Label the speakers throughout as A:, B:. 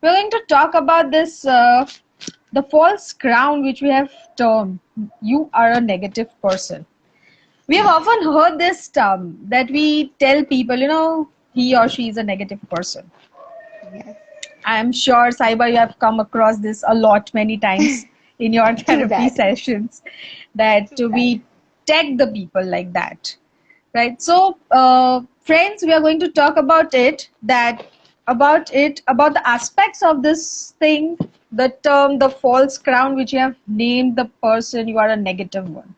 A: we're going to talk about this the false crown which we have termed you are a negative person. We have often heard this term that we tell people, he or she is a negative person.
B: Yes,
A: I am sure, Saiba, you have come across this a lot, many times in your
B: true
A: therapy
B: that.
A: sessions, that
B: True that.
A: we tag the people like that, right? So, friends, we are going to talk about the aspects of this thing, the term, the false crown, which you have named the person you are a negative one.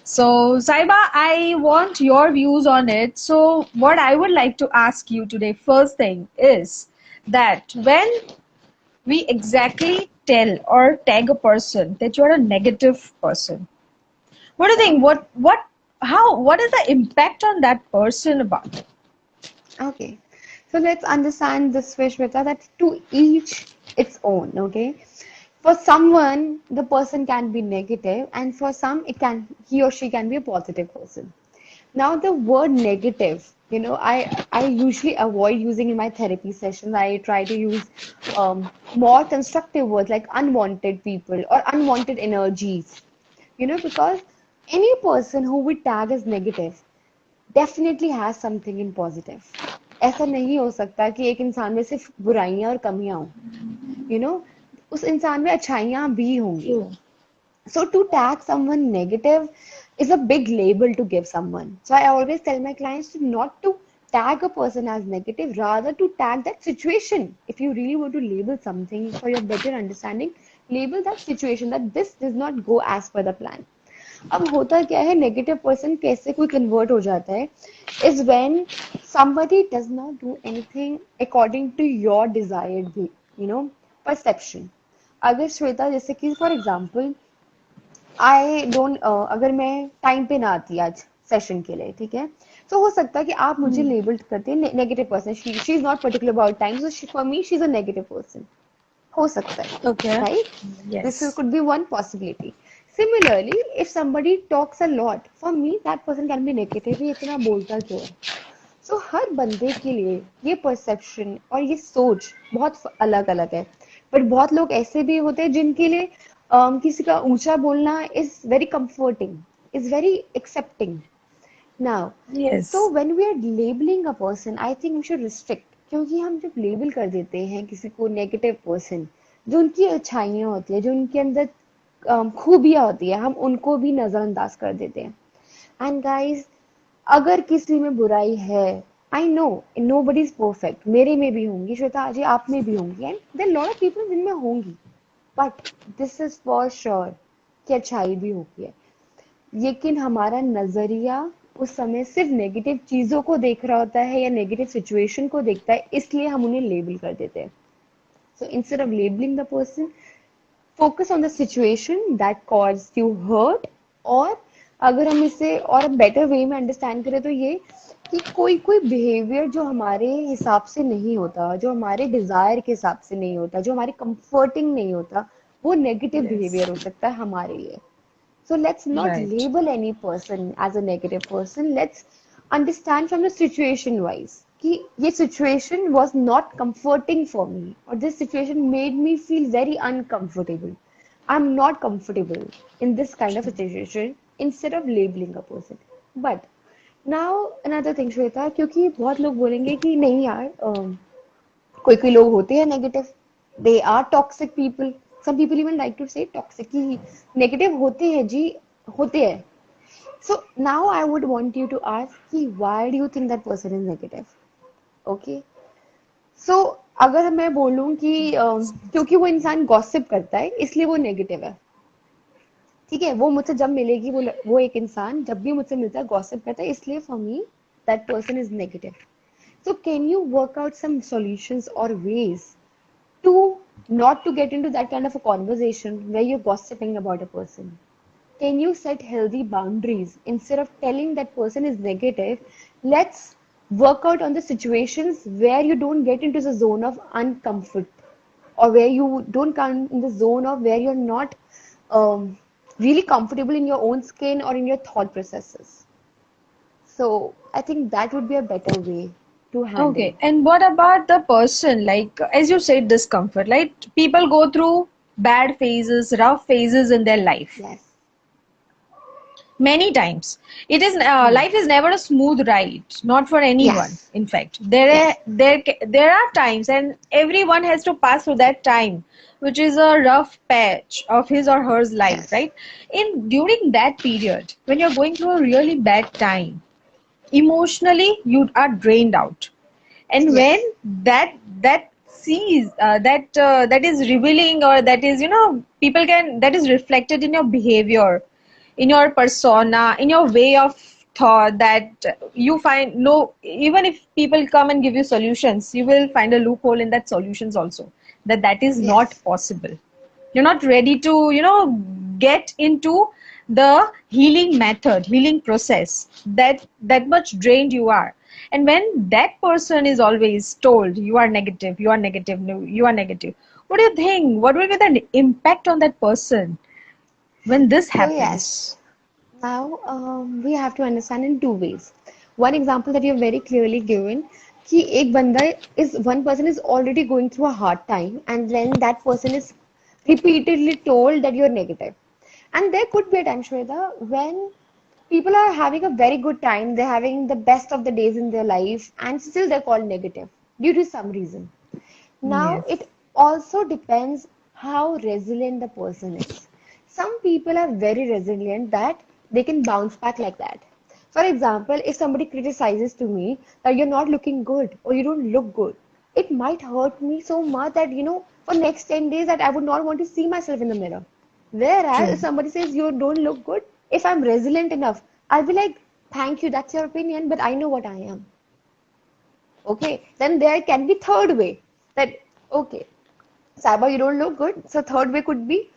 A: So, Saiba, I want your views on it. So, what I would like to ask you today, first thing, is that when we exactly tell or tag a person that you're a negative person, what do you think? What is the impact on that person about?
B: Okay. So let's understand this way, Shweta, that to each its own, okay? For someone, the person can be negative, and for some, he or she can be a positive person. Now, the word negative, I usually avoid using in my therapy sessions. I try to use more constructive words like unwanted people or unwanted energies, because any person who we tag as negative definitely has something in positive. ऐसा नहीं हो सकता कि एक इंसान में सिर्फ बुराइयां और कमियां हों, you know, उस इंसान में अच्छाइयां भी होंगी.
A: True.
B: So to tag someone negative is a big label to give someone. So I always tell my clients to not to tag a person as negative, rather to tag that situation. If you really want to label something for your better understanding, label that situation that this does not go as per the plan. अब होता क्या है, negative person कैसे कोई convert हो जाता है, is when somebody does not do anything according to your desired you know perception. अगर श्वेता जैसे कि फॉर एग्जांपल आई डोंट अगर मैं टाइम पे ना आती आज सेशन के लिए, ठीक है, तो हो सकता है कि आप मुझे
A: Hmm.
B: लेबल करते हैं negative person, she is not particular about time, so for me she is a negative person. हो सकता है,
A: Okay.
B: right? This
A: Yes.
B: could be one possibility. Similarly, if somebody talks a lot, for me that person can be negative. ये इतना बोलता क्यों है? So हर बंदे के लिए ये परसेप्शन और ये सोच बहुत अलग अलग है. बट बहुत लोग ऐसे भी होते हैं जिनके लिए किसी का ऊंचा बोलना is very comforting, is very accepting. Now, so
A: Yes.
B: when we are labeling a person, I think we should restrict. क्योंकि हम जब लेबल कर देते हैं किसी को नेगेटिव पर्सन, जो उनकी अच्छाइयाँ होती है, जो उनके अंदर खूबियाँ होती है, हम उनको भी नजरअंदाज कर देते हैं. एंड गाइस, अगर किसी में बुराई है, I know nobody is perfect, मेरे में भी होंगी, श्वेता जी आप में भी होंगी, and there lot of people जिनमें होंगी, but this is for sure कि अच्छाई भी होती है. लेकिन हमारा नजरिया उस समय सिर्फ नेगेटिव चीजों को देख रहा होता है या नेगेटिव सिचुएशन को देखता है, इसलिए हम उन्हें लेबल कर देते हैं. So instead of labeling the person, focus on the situation that cause you hurt. और अगर हम इसे और बेटर वे में अंडरस्टैंड करें तो ये कि कोई कोई बिहेवियर जो हमारे हिसाब से नहीं होता, जो हमारे डिजायर के हिसाब से नहीं होता, जो हमारे कंफर्टिंग नहीं होता, वो नेगेटिव
A: Yes.
B: बिहेवियर हो सकता है हमारे लिए. So let's not
A: Right.
B: label any person as a negative person. Let's understand from the situation wise कि ये situation was not comforting for me, or this situation made me feel very uncomfortable. I'm not comfortable in this kind of a situation, instead of labeling a person. But now another thing, Shweta, क्योंकि बहुत लोग बोलेंगे कि नहीं यार, कोई कोई लोग होते हैं negative, they are toxic people. Some people even like to say toxic कि नेगेटिव होते हैं जी, होते हैं. So now I would want you to ask कि why do you think that person is negative. Okay, so अगर मैं बोलूं कि क्योंकि वो इंसान गॉसिप करता है इसलिए वो नेगेटिव है, ठीक है, वो मुझसे जब मिलेगी, वो एक इंसान जब भी मुझसे मिलता है गॉसिप करता है, इसलिए for me that person is negative. So can you work out some solutions or ways to not to get into that kind of a conversation where you're gossiping about a person? Can you set healthy boundaries instead of telling that person is negative? Let's work out on the situations where you don't get into the zone of uncomfort, or where you don't come in the zone of where you're not um, really comfortable in your own skin or in your thought processes. So I think that would be a better way. to handle.
A: Okay, and what about the person, like as you said, discomfort, like people go through bad phases, rough phases in their life.
B: Yes.
A: Many times. It is
B: Hmm.
A: life is never a smooth ride, not for anyone.
B: Yes.
A: In fact,
B: Yes.
A: there are times, and everyone has to pass through that time, which is a rough patch of his or her life,
B: Yes.
A: right? In during that period, when you're going through a really bad time, emotionally you are drained out, and when
B: Yes.
A: that sees that is revealing, or that is, people can, that is reflected in your behavior, in your persona, in your way of thought, that you find, no, even if people come and give you solutions, you will find a loophole in that solutions also, that is not
B: Yes.
A: possible. You're not ready to, get into the healing method, healing process, that much drained you are. And when that person is always told, you are negative, you are negative, no, you are negative, what do you think, what will be the impact on that person when this
B: So yes.
A: happens?
B: Now, we have to understand in two ways. One example that you have very clearly given, कि एक बंदा is one person is already going through a hard time, and then that person is repeatedly told that you're negative. And there could be a time, Shweta, when people are having a very good time, they're having the best of the days in their life, and still they're called negative due to some reason. Now,
A: Yes.
B: it also depends how resilient the person is. Some people are very resilient that they can bounce back like that. For example, if somebody criticizes to me that you're not looking good or you don't look good, it might hurt me so much that, for next 10 days that I would not want to see myself in the mirror. Whereas
A: True.
B: if somebody says you don't look good, if I'm resilient enough, I'll be like, thank you, that's your opinion, but I know what I am. Okay, then there can be third way that okay, Saiba, you don't look good. So third way could be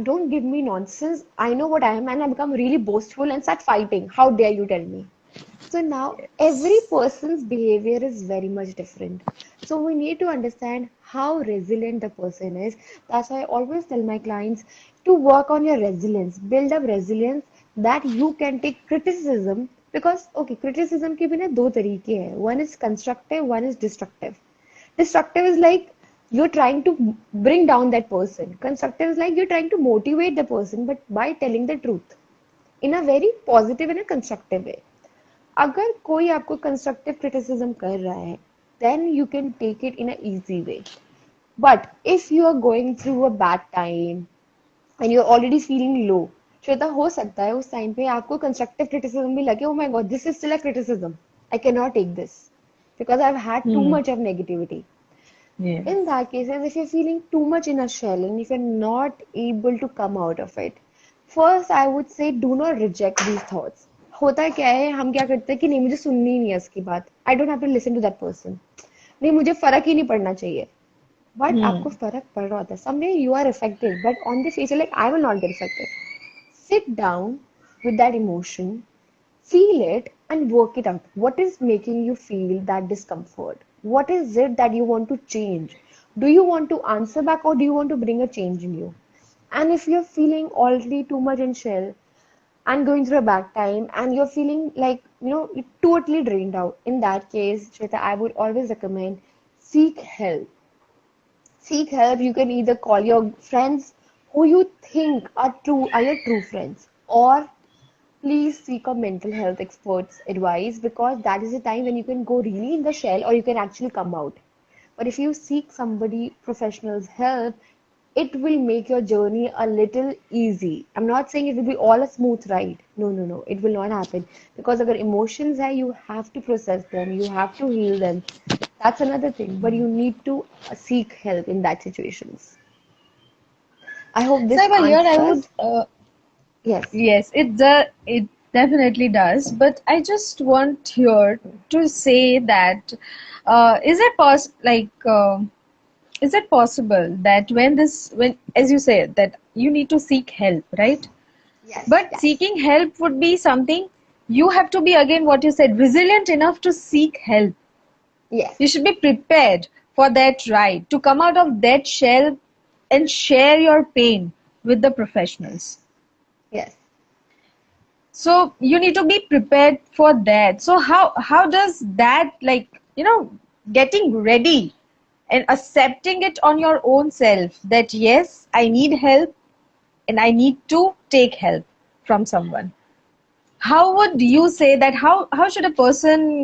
B: don't give me nonsense. I know what I am, and I become really boastful and start fighting. How dare you tell me? So now every
A: Yes.
B: person's behavior is very much different. So we need to understand how resilient the person is. That's why I always tell my clients to work on your resilience, build up resilience that you can take criticism because okay, criticism के भी ना दो तरीके हैं. One is constructive, one is destructive. Destructive is like you're trying to bring down that person. Constructive is like you're trying to motivate the person, but by telling the truth in a very positive and a constructive way. अगर कोई आपको constructive criticism कर रहा है then you can take it in a easy way. But if you are going through a bad time and you're already feeling low, Shweta हो सकता है उस टाइम पे आपको कंस्ट्रक्टिव क्रिटिसिज्म भी लगे, oh my god, this is still a criticism, I cannot take this because I've had too
A: Hmm.
B: much of negativity.
A: Yes.
B: In that case, if you're feeling too much in a shell and if you're not able to come out of it, first I would say do not reject these thoughts. होता क्या है हम क्या करते हैं कि नहीं मुझे सुननी ही नहीं है इसकी बात, I don't have to listen to that person, नहीं मुझे फर्क ही नहीं पड़ना चाहिए. But
A: Hmm.
B: आपको फर्क पड़ रहा होता है, someday you are affected but on the face like I will not get affected. Sit down with that emotion, feel it and work it out. What is making you feel that discomfort? What is it that you want to change? Do you want to answer back or do you want to bring a change in you? And if you're feeling already too much in shell and going through a bad time and you're feeling like, you're totally drained out, in that case, Shweta, I would always recommend seek help. Seek help. You can either call your friends who you think are your true friends, or please seek a mental health expert's advice because that is the time when you can go really in the shell or you can actually come out. But if you seek somebody professional's help, it will make your journey a little easy. I'm not saying it will be all a smooth ride. No, no, no. It will not happen. Because agar emotions hai, you have to process them, you have to heal them. That's another thing. But you need to seek help in that situations. I hope this
A: Saiba, here I would,
B: answers. Yes.
A: yes, it definitely does. But I just want here to say that, is it possible that when, as you said, that you need to seek help, right?
B: Yes.
A: But
B: Yes.
A: seeking help would be something, you have to be, again, what you said, resilient enough to seek help. You
B: Yes.
A: should be prepared for that ride, to come out of that shell and share your pain with the professionals.
B: Yes. Yes.
A: So you need to be prepared for that. So how does that, like, you know, getting ready and accepting it on your own self that yes, I need help and I need to take help from someone. How would you say that? How should a person,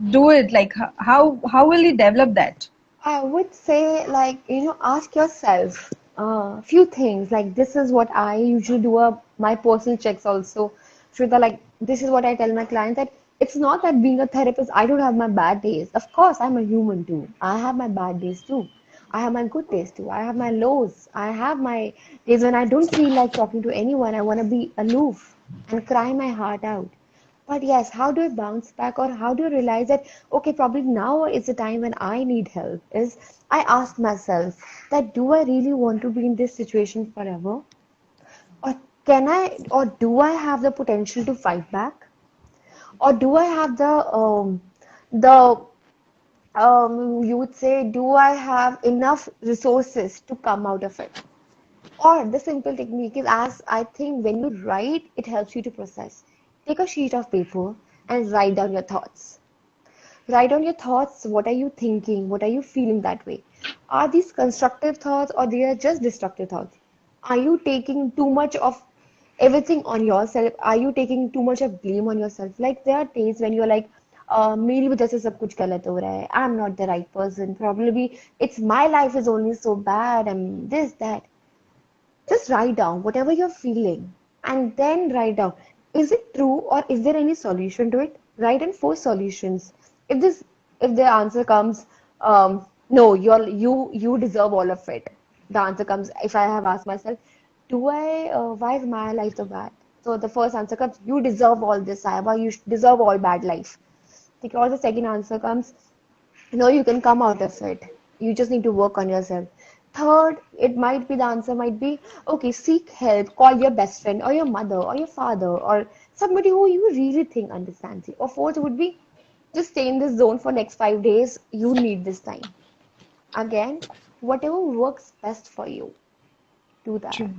A: do it? Like how will he develop that?
B: I would say, like, ask yourself a few things. Like, this is what I usually do, my personal checks also. Shweta, like, this is what I tell my clients that it's not that being a therapist, I don't have my bad days. Of course, I'm a human too. I have my bad days too. I have my good days too. I have my lows. I have my days when I don't feel like talking to anyone. I want to be aloof and cry my heart out. But yes, how do I bounce back, or how do I realize that, okay, probably now is the time when I need help? Is I ask myself that, do I really want to be in this situation forever? Or or do I have the potential to fight back? Or do I have the, you would say, do I have enough resources to come out of it? Or the simple technique is, as I think when you write, it helps you to process. Take a sheet of paper and write down your thoughts. Write down your thoughts. What are you thinking? What are you feeling that way? Are these constructive thoughts or they are just destructive thoughts? Are you taking too much of everything on yourself? Are you taking too much of blame on yourself? Like there are days when you're like, मेरी वजह से सब कुछ गलत हो रहा है. I'm not the right person. Probably it's my life is only so bad. I'm this that. Just write down whatever you're feeling and then write down, is it true or is there any solution to it? Write in four solutions. If the answer comes, no, you deserve all of it. The answer comes, if I have asked myself, why is my life so bad? So the first answer comes, you deserve all this, Saiba, you deserve all bad life. Or the second answer comes, no, you can come out of it. You just need to work on yourself. Third, it might be the answer might be, okay, seek help, call your best friend or your mother or your father or somebody who you really think understands you. Or fourth would be, just stay in this zone for next 5 days. You need this time. Again, whatever works best for you, do that.
A: True.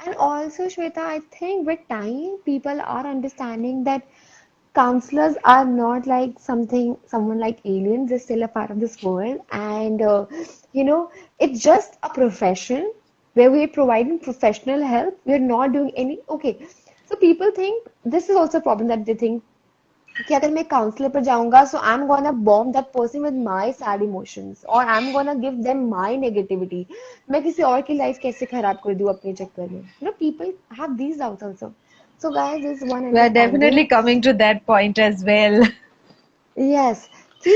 B: And also, Shweta, I think with time, people are understanding that counselors are not like someone like aliens. They're still a part of this world, and it's just a profession where we're providing professional help. We're not doing any. Okay, so people think this is also a problem, that they think कि अगर मैं counsellor पर जाऊंगा, so I'm gonna bomb that person with my sad emotions, or I'm gonna give them my negativity. मैं किसी और की life कैसे खराब कर दूं अपने चक्कर में? People have these doubts also. So guys, this is one
A: We are
B: understanding.
A: definitely coming to that point as well.
B: Yes, कि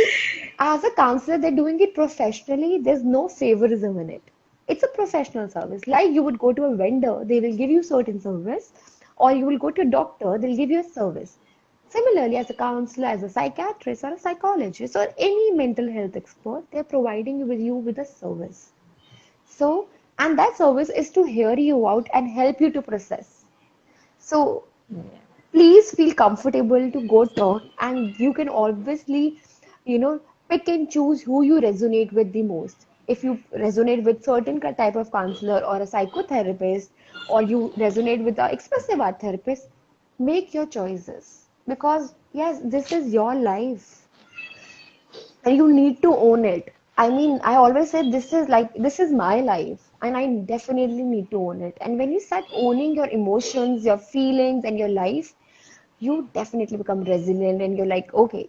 B: as a counselor, they're doing it professionally. There's no favorism in it. It's a professional service. Like you would go to a vendor, they will give you certain service, or you will go to a doctor, they'll give you a service. Similarly, as a counselor, as a psychiatrist, or a psychologist, or any mental health expert, they're providing with you with a service. So, and that service is to hear you out and help you to process. So, please feel comfortable to go talk, and you can obviously, pick and choose who you resonate with the most. If you resonate with certain type of counselor or a psychotherapist, or you resonate with the expressive art therapist, make your choices, because yes, this is your life and you need to own it. I mean, I always say this is my life and I definitely need to own it. And when you start owning your emotions, your feelings, and your life, you definitely become resilient and you're like, okay,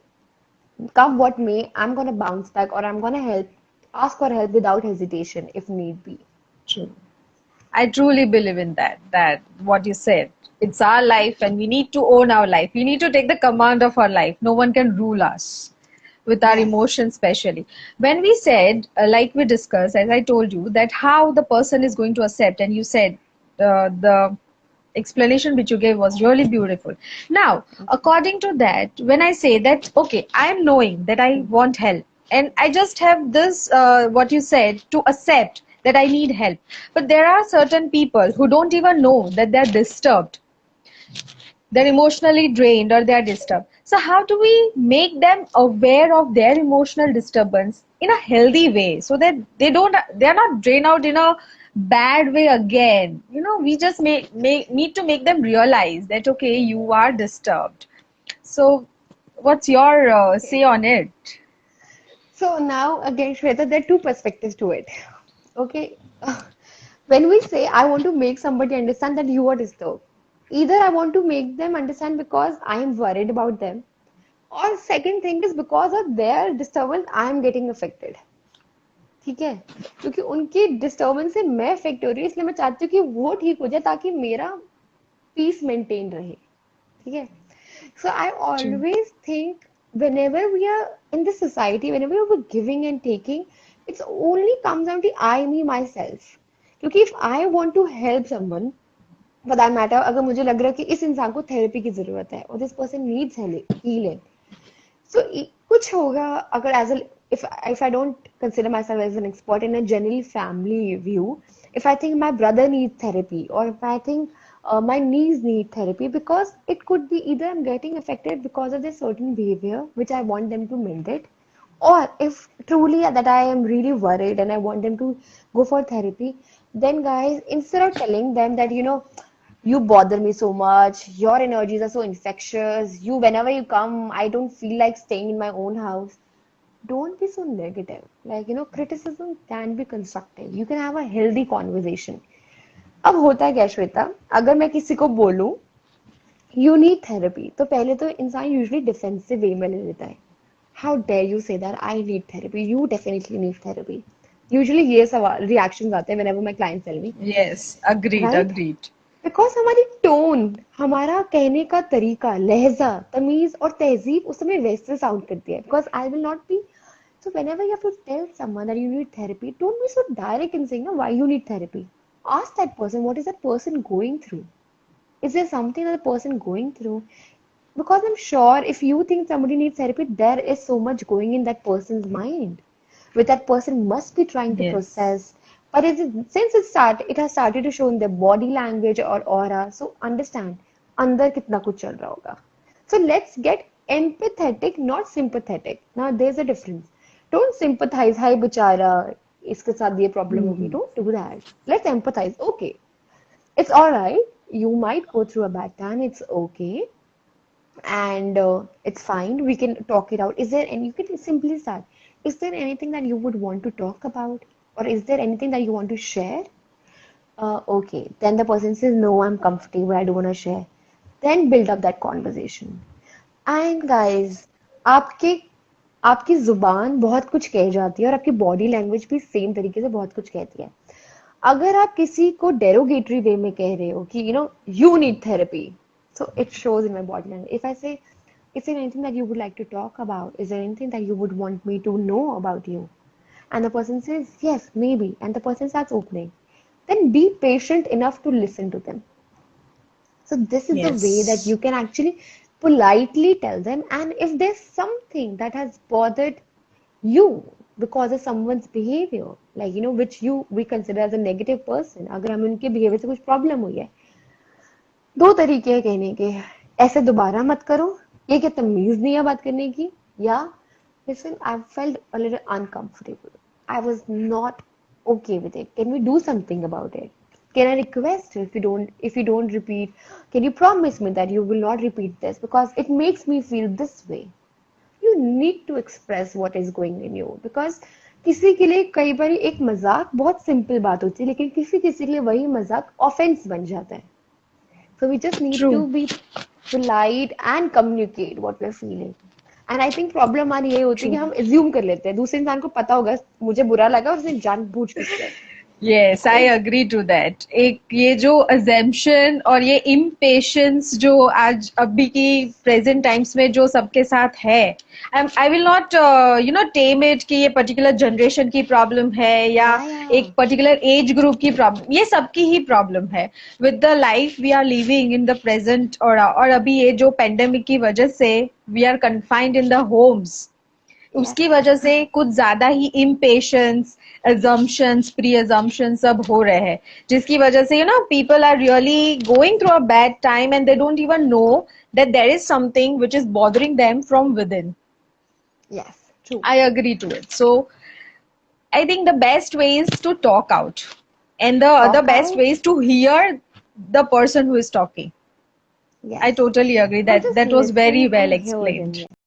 B: come what may, I'm gonna bounce back, or I'm gonna ask for help without hesitation if need be.
A: True. I truly believe in that what you said. It's our life and we need to own our life. We need to take the command of our life. No one can rule us with our
B: Yes.
A: emotions, especially. When we said, like we discussed, as I told you, that how the person is going to accept, and you said the explanation which you gave was really beautiful. Now, according to that, when I say that, okay, I am knowing that I want help, and I just have this, what you said, to accept that I need help. But there are certain people who don't even know that they're disturbed, they're emotionally drained, or they're disturbed. So how do we make them aware of their emotional disturbance in a healthy way, so that they're not drained out in a bad way again? We just need to make them realize that okay, you are disturbed. So what's your say
B: Okay.
A: on it?
B: So now again, Shweta, there are two perspectives to it. Okay. When we say I want to make somebody understand that you are disturbed, either I want to make them understand because I am worried about them, or second thing is because of their disturbance I am getting affected. ठीक है, क्योंकि उनकी disturbance से मैं affect हो रही हूँ, इसलिए मैं चाहती हूँ कि वो ठीक हो जाए ताकि मेरा पीस मेंटेन रहे. ठीक है. So I
A: True.
B: always think whenever we are in this society, whenever we're giving and taking, it's only comes down to I, me, myself. क्योंकि if I want to help someone, for that matter, अगर मुझे लग रहा है कि इस इंसान को थेरेपी की जरूरत है और this person needs healing, so कुछ होगा अगर as a if I don't consider myself as an expert in a general family view, if I think my brother needs therapy or if I think my niece need therapy, because it could be either I'm getting affected because of this certain behavior which I want them to mend it, or if truly that I am really worried and I want them to go for therapy, then guys, instead of telling them that, you bother me so much, your energies are so infectious, whenever you come, I don't feel like staying in my own house. Don't be so negative. Like, criticism can be constructive. You can have a healthy conversation. अब होता है क्या श्वेता, अगर मैं किसी को बोलूं you need therapy, तो पहले तो इंसान यूजुअली डिफेंसिव वे में ले लेता है. How dare you say that I need therapy, you definitely need therapy. Usually ये सवाल रिएक्शंस आते हैं whenever my clients tell me,
A: Yes, agreed,
B: right?
A: agreed.
B: Because हमारी टोन, हमारा कहने का तरीका, लहजा, तमीज और तहजीब उस समय वैसे साउंड करती है. Because I will not be, so whenever you have to tell someone that you need therapy, don't be so direct in saying why you need therapy. Ask that person, what is that person going through? Is there something that the person going through? Because I'm sure if you think somebody needs therapy, there is so much going in that person's mind, which that person must be trying to
A: Yes.
B: process. But since it has started to show in their body language or aura, so understand, अंदर कितना कुछ चल रहा होगा. So let's get empathetic, not sympathetic. Now there's a difference. Don't sympathize, hi बेचारा, इसके साथ ये प्रॉब्लम होगी.
A: Mhm.
B: Don't do that. Let's empathize. Okay, it's all right. You might go through a bad time. It's okay, and it's fine. We can talk it out. Is there, and you can simply start. Is there anything that you would want to talk about, or is there anything that you want to share? Okay. Then the person says, no, I'm comfortable. I don't want to share. Then build up that conversation. And guys, आपके आपकी जुबान बहुत कुछ कह जाती है और आपकी बॉडी लैंग्वेज भी सेम तरीके से बहुत कुछ कहती है. अगर आप किसी को डेरोगेटरी वे में कह रहे हो कि you need therapy, so it shows in my body language. If I से, is there anything that you would like to talk about? Is there anything that you would want me to know about you? And the person says, yes, maybe. And the person starts opening. Then be patient enough to listen to them. So this is the way that
A: Yes.
B: you can actually politely tell them. And if there's something that has bothered you because of someone's behavior, like which we consider as a negative person, अगर हमें उनके behavior से कुछ problem हुई है, दो तरीके हैं कहने के. ऐसे दोबारा मत करो, ये क्या तमीज नहीं है बात करने की, या listen, I felt a little uncomfortable. I was not okay with it. Can we do something about it? Can I request if you don't repeat, can you promise me that you will not repeat this because it makes me feel this way? You need to express what is going in you, because किसी के लिए कई बार एक मजाक बहुत simple बात होती है, लेकिन किसी किसी के लिए वही मजाक ऑफेंस बन जाता है. So we just need to
A: True.
B: be polite and communicate what we're feeling. And I think problem हमारी यही होती है कि
A: True.
B: हम assume कर लेते हैं दूसरे इंसान को पता होगा मुझे बुरा लगा और उसने जानबूझ के किया है.
A: Yes, I
B: अरे
A: agree to that. एक ये जो assumption और ये impatience जो आज अभी की present times में जो सबके साथ है, I will not tame it कि ये particular generation की problem है या
B: या
A: एक particular age group की problem, ये सबकी ही problem है. With the life we are living in the present और अभी ये जो pandemic की वजह से we are confined in the homes.
B: Yes
A: उसकी वजह से कुछ ज्यादा ही इम्पेशंस, assumptions, प्री assumptions सब हो रहे हैं, जिसकी वजह से people are really going through a bad time and they don't even know that there is something which is bothering them from within.
B: Yes true
A: I agree to it. So I think the best way is to talk out, and the other
B: talk
A: best way
B: out.
A: is to hear the person who is talking. I
B: yes,
A: totally agree
B: or
A: that
B: just
A: that was very
B: listen
A: well
B: and hear them.
A: explained.
B: Yes.